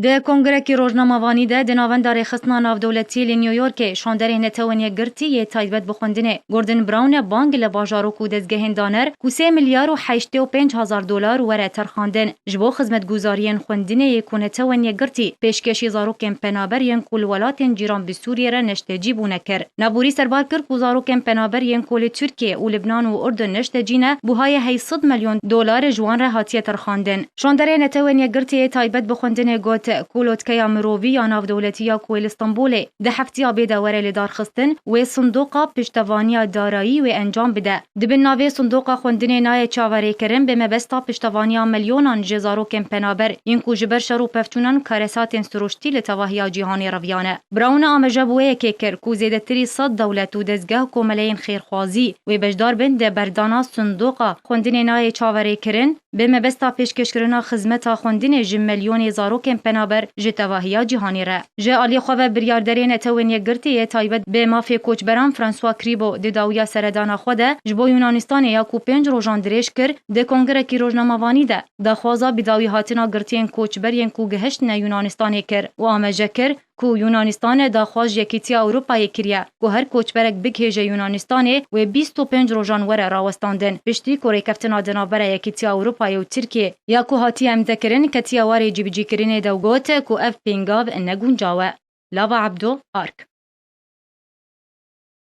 د کنگرکی روزنامه‌وانی ده دناوند رخصتنا ناودولتی لی نیویورک شاندر نتوانی گرتی یه تایبت بخوندنه گوردن براون بانک لباجارو کو دزگهین دانر کو 3 میلیارد و 85 هزار دلار وره ترخاندن جبو خدمتگزارین خوندنه یکونه توانی گرتی پیشکشی زاروکن پنابر ین کل ولاتن جیران به سوریه را نشتجی بونه کر نبوری سربار کر کو زاروکن پنابر ین کل ترکیه و لبنان و اردن نشتجینه بوهای 800 میلیون دلار جوان را هاتیه ترخاندن شاندر نتوانی گرتی تایبت بخوندنه گوت کولوتکیا مروی یا ناودولتیا کویل استانبول ده هفتی آبیده وره لدار خستن و صندوقا پشتوانی دارایی و انجام بده دبن ناوی صندوقا خوندن نای چاوری کرن به مبستا پشتوانی میلیونان جزارو کم پنابر این کو جبر شرو پفتونن کارسات سروشتی لتواهی جهانی رویانه براون آمجبوه که کر کو زیده تری 100 دولت و دزگاه کوملین خیرخوازی و بجدار بند بردانا صندوقا خوندن نای چاوری کرن به مبستا پیشکش کرنا خدمتا خوندن جم میلیون زارو کم پنابر جتواهی جهانی را جه آلی خواه بریاردرین توانی گرتی تایبت به مافی کوچبران فرانسوا کریبو د داویا سردانا خوده جبو یونانستان یا کو 5 روزان درش کر د کنگرکی روزنامه‌وانی ده د خوازا بداوی هاتنا گرتین کوچبرین کو گهشت نه یونانستان کر و آمجه کر کو یونانستان دا خواج یکیتی اروپای کریه کو هر کوچبرک بگهجه یونانستان و 25 روزان وره راوستاندن پشتی کوری کفتنا دنابره یکیتی اروپای و ترکیه یا کو هاتی امدکرین کتی واری جیبجی کرین دوگوت کو اف پینگاو نگونجاوه لاوا عبدو آرک